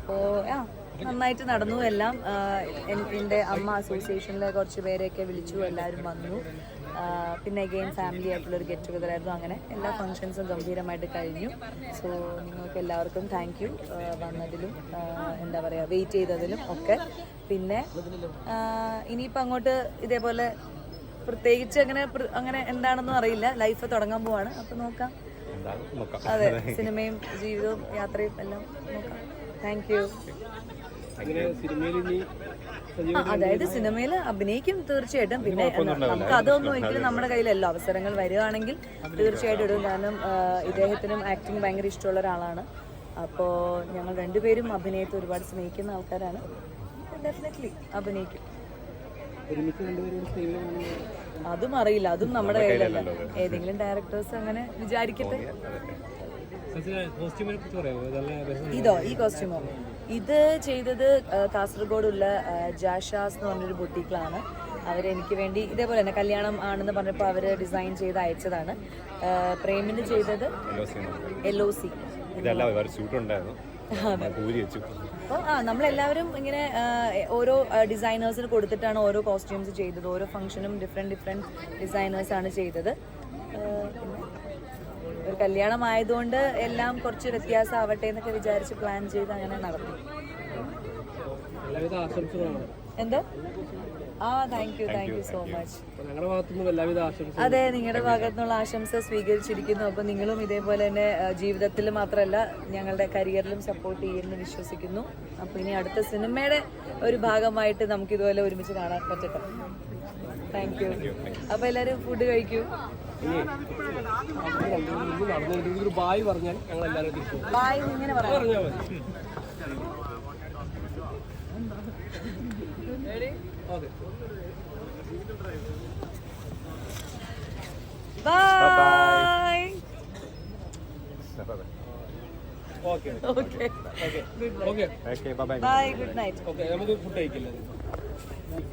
അപ്പോൾ നന്നായിട്ട് നടന്നു എല്ലാം. എൻ്റെ അമ്മ അസോസിയേഷനിലെ കുറച്ച് പേരെയൊക്കെ വിളിച്ചു, എല്ലാവരും വന്നു. പിന്നെ അഗെയിൻ ഫാമിലി ആയിട്ടുള്ളൊരു ഗെറ്റ് ടുഗദർ ആയിരുന്നു. അങ്ങനെ എല്ലാ ഫങ്ഷൻസും ഗംഭീരമായിട്ട് കഴിഞ്ഞു. സോ നിങ്ങൾക്ക് എല്ലാവർക്കും താങ്ക് യു വന്നതിലും എന്താ പറയുക വെയിറ്റ് ചെയ്തതിലും ഒക്കെ. പിന്നെ ഇനിയിപ്പോൾ അങ്ങോട്ട് ഇതേപോലെ പ്രത്യേകിച്ച് അങ്ങനെ എന്താണെന്നും അറിയില്ല. ലൈഫ് തുടങ്ങാൻ പോവാണ്, അപ്പോൾ നോക്കാം. അതെ, സിനിമയും ജീവിതവും യാത്രയും എല്ലാം നോക്കാം. Thank you. അതായത് സിനിമയിൽ അഭിനയിക്കും തീർച്ചയായിട്ടും. പിന്നെ നമുക്ക് അതൊന്നും ഒരിക്കലും നമ്മുടെ കയ്യിലല്ല. അവസരങ്ങൾ വരികയാണെങ്കിൽ തീർച്ചയായിട്ടും ഇടും. കാരണം ഇദ്ദേഹത്തിനും ആക്ടിങ് ഭയങ്കര ഇഷ്ടമുള്ള ഒരാളാണ്. അപ്പോൾ ഞങ്ങൾ രണ്ടുപേരും അഭിനയത്തെ ഒരുപാട് സ്നേഹിക്കുന്ന ആൾക്കാരാണ്. ഡെഫിനറ്റ്ലി അഭിനയിക്കും. അതും അറിയില്ല, അതും നമ്മുടെ കയ്യിലല്ല. ഏതെങ്കിലും ഡയറക്ടേഴ്സ് അങ്ങനെ വിചാരിക്കട്ടെ. ഈ കോസ്റ്റ്യൂമോ ഇത് ചെയ്തത് കാസർഗോഡുള്ള ജാഷാസ് എന്ന് പറഞ്ഞൊരു ബുട്ടീക്കിലാണ്. അവരെനിക്ക് വേണ്ടി ഇതേപോലെ തന്നെ കല്യാണം ആണെന്ന് പറഞ്ഞപ്പോൾ അവർ ഡിസൈൻ ചെയ്ത് അയച്ചതാണ്. പ്രേമിന് ചെയ്തത് LOC. അപ്പോൾ നമ്മളെല്ലാവരും ഇങ്ങനെ ഓരോ ഡിസൈനേഴ്സിന് കൊടുത്തിട്ടാണ് ഓരോ കോസ്റ്റ്യൂംസ് ചെയ്തത്. ഓരോ ഫംഗ്ഷനും ഡിഫറെൻറ്റ് ഡിസൈനേഴ്സാണ് ചെയ്തത്. ഒരു കല്യാണം ആയതുകൊണ്ട് എല്ലാം കുറച്ച് വ്യത്യാസമാവട്ടെ എന്നൊക്കെ വിചാരിച്ച് പ്ലാൻ ചെയ്ത് അങ്ങനെ നടത്തി. എന്താ? Thank you so much. അതെ, നിങ്ങളുടെ ഭാഗത്തുനിന്നുള്ള ആശംസ സ്വീകരിച്ചിരിക്കുന്നു. അപ്പോൾ നിങ്ങളും ഇതേപോലെ തന്നെ ജീവിതത്തിൽ മാത്രമല്ല ഞങ്ങളുടെ കരിയറിലും സപ്പോർട്ട് ചെയ്യുമെന്ന് വിശ്വസിക്കുന്നു. അപ്പോൾ ഇനി അടുത്ത സിനിമയുടെ ഒരു ഭാഗമായിട്ട് നമുക്ക് ഇതുപോലെ ഒരുമിച്ച് കാണാൻ പറ്റട്ടെ. Thank you. അപ്പോൾ എല്ലാവരും ഫുഡ് കഴിക്കൂ. ബായ് ഇങ്ങനെ പറയാം. Bye. Okay. Bye. Good night. Okay, നമുക്ക് ഫുഡ് കഴിക്കില്ല.